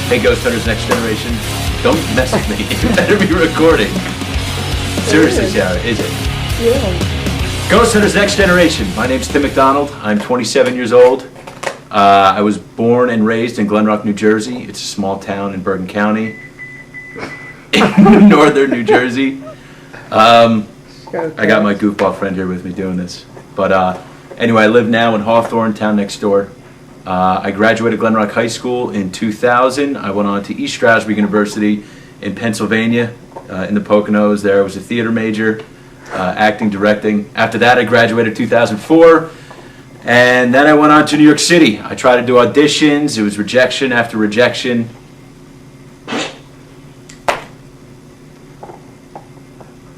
Hey, Ghost Hunters Next Generation, don't mess with me. You better be recording. Seriously, Sarah, is it? Yeah. Ghost Hunters Next Generation. My name's Tim Macdonald. I'm 27 years old. I was born and raised in Glen Rock, New Jersey. It's a small town in Bergen County, in northern New Jersey. I got my goofball friend here with me doing this. But anyway, I live now in Hawthorne, town next door. I graduated Glen Rock High School in 2000. I went on to East Stroudsburg University in Pennsylvania, in the Poconos. There I was a theater major, acting, directing. After that, I graduated in 2004. And then I went on to New York City. I tried to do auditions. It was rejection after rejection.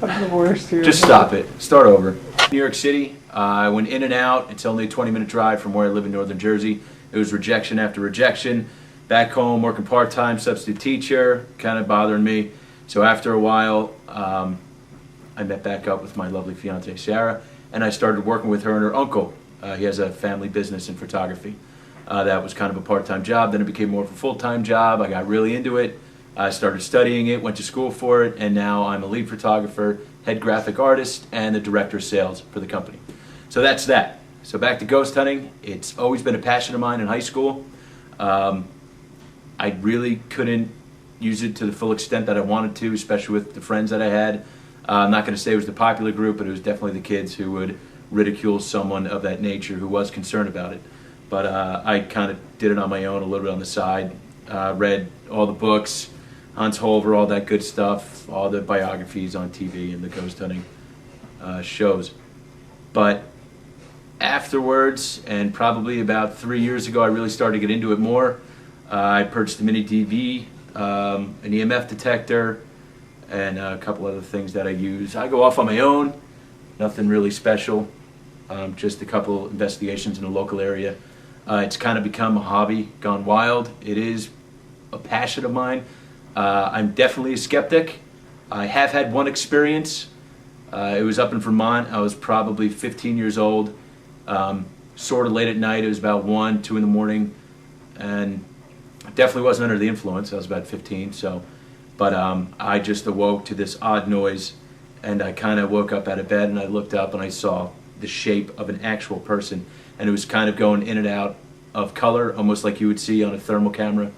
I'm the worst here. Just stop it. Start over. New York City. I went in and out. It's only a 20-minute drive from where I live in northern Jersey. It was rejection after rejection. Back home, working part-time, substitute teacher, kind of bothering me. So after a while, I met back up with my lovely fiancée, Sarah, and I started working with her and her uncle. He has a family business in photography. That was kind of a part-time job. Then it became more of a full-time job. I got really into it. I started studying it, went to school for it, and now I'm a lead photographer, head graphic artist, and the director of sales for the company. So that's that. So back to ghost hunting. It's always been a passion of mine in high school. I really couldn't use it to the full extent that I wanted to, especially with the friends that I had. I'm not going to say it was the popular group, but it was definitely the kids who would ridicule someone of that nature who was concerned about it. But I kind of did it on my own, a little bit on the side. Read all the books, Hans Holver, all that good stuff, all the biographies on TV and the ghost hunting shows. But afterwards, and probably about 3 years ago, I really started to get into it more. I purchased a mini DV, an EMF detector, and a couple other things that I use. I go off on my own, nothing really special, just a couple investigations in a local area. It's kind of become a hobby gone wild. It is a passion of mine. I'm definitely a skeptic. I have had one experience. It was up in Vermont. I was probably 15 years old, sort of late at night. It was about 1, 2 in the morning, and I definitely wasn't under the influence. I was about 15, so. But I just awoke to this odd noise, and I kind of woke up out of bed, and I looked up, and I saw the shape of an actual person, and it was kind of going in and out of color, almost like you would see on a thermal camera.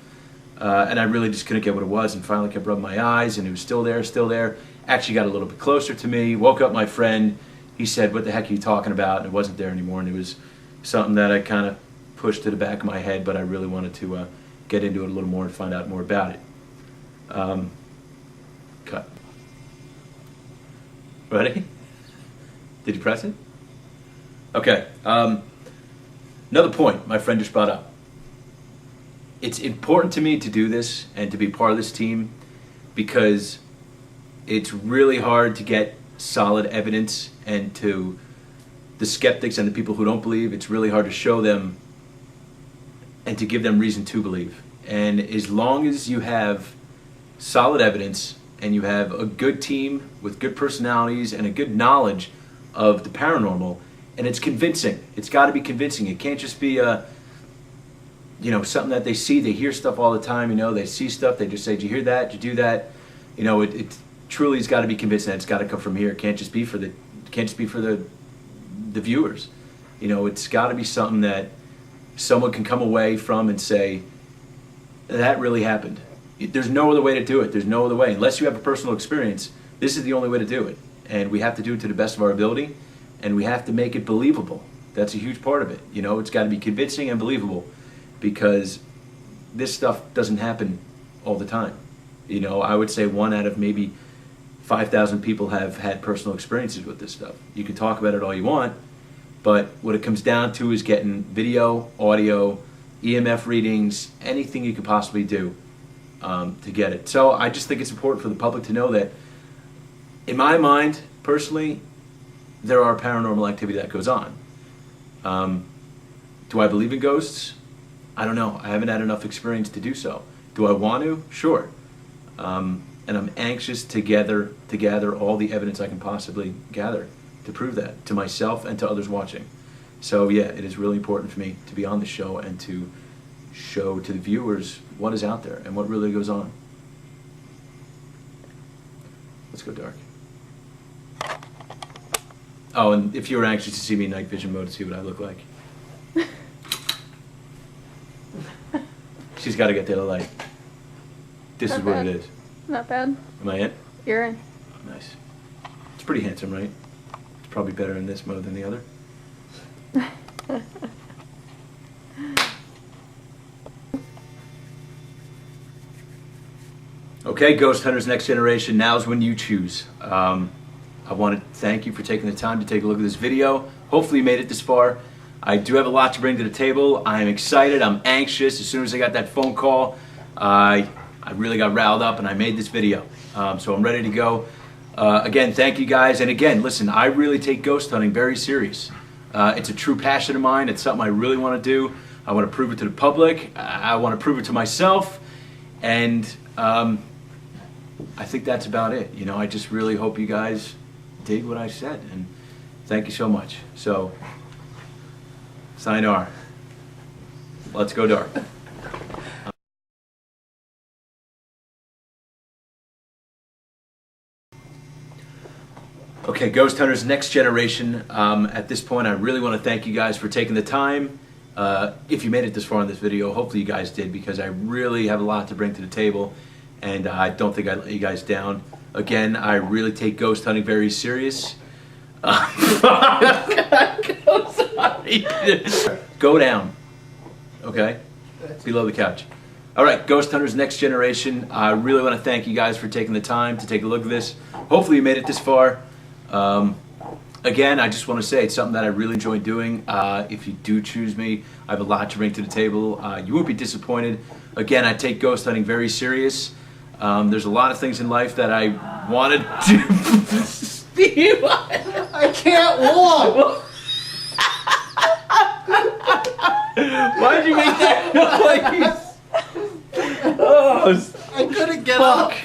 And I really just couldn't get what it was, and finally kept rubbing my eyes, and it was still there, still there. Actually got a little bit closer to me, woke up my friend. He said, "What the heck are you talking about?" And it wasn't there anymore, and it was something that I kind of pushed to the back of my head, but I really wanted to get into it a little more and find out more about it. Cut. Ready? Did you press it? Okay. Another point my friend just brought up. It's important to me to do this and to be part of this team because it's really hard to get solid evidence, and to the skeptics and the people who don't believe, it's really hard to show them and to give them reason to believe. And as long as you have solid evidence and you have a good team with good personalities and a good knowledge of the paranormal, and it's convincing. It's got to be convincing. It can't just be something that they see. They hear stuff all the time. They see stuff. They just say, "Did you hear that? Did you do that?" It truly has got to be convincing. It's got to come from here. It can't just be for the viewers. It's got to be something that someone can come away from and say, "That really happened." There's no other way to do it. There's no other way. Unless you have a personal experience, this is the only way to do it. And we have to do it to the best of our ability, and we have to make it believable. That's a huge part of it. It's got to be convincing and believable, because this stuff doesn't happen all the time. I would say 1 out of maybe 5,000 people have had personal experiences with this stuff. You can talk about it all you want, but what it comes down to is getting video, audio, EMF readings, anything you could possibly do to get it. So I just think it's important for the public to know that, in my mind, personally, there are paranormal activity that goes on. Do I believe in ghosts? I don't know. I haven't had enough experience to do so. Do I want to? Sure. And I'm anxious to gather all the evidence I can possibly gather to prove that to myself and to others watching. So yeah, it is really important for me to be on the show and to show to the viewers what is out there and what really goes on. Let's go dark. Oh, and if you were anxious to see me in night vision mode to see what I look like. She's got to get the other light. This Not is what bad. it is. Not bad. Am I in? You're in. Nice. It's pretty handsome, right? It's probably better in this mode than the other. Okay, Ghost Hunters Next Generation, now's when you choose. I want to thank you for taking the time to take a look at this video. Hopefully you made it this far. I do have a lot to bring to the table. I am excited, I'm anxious. As soon as I got that phone call, I really got riled up and I made this video. So I'm ready to go. Again, thank you guys. And again, listen, I really take ghost hunting very serious. It's a true passion of mine. It's something I really want to do. I want to prove it to the public. I want to prove it to myself. And I think that's about it. You know, I just really hope you guys dig what I said. And thank you so much. So, sayonara. Let's go dark. Okay, Ghost Hunters Next Generation. At this point, I really want to thank you guys for taking the time. If you made it this far in this video, hopefully you guys did, because I really have a lot to bring to the table, and I don't think I let you guys down. Again, I really take ghost hunting very serious. Go down, okay? Below the couch. All right, Ghost Hunters Next Generation. I really want to thank you guys for taking the time to take a look at this. Hopefully you made it this far. Again, I just want to say it's something that I really enjoy doing. If you do choose me, I have a lot to bring to the table. You won't be disappointed. Again, I take ghost hunting very serious. There's a lot of things in life that I wanted to... Steve, I can't walk! Why'd you make that noise? Oh, I couldn't get fuck. up.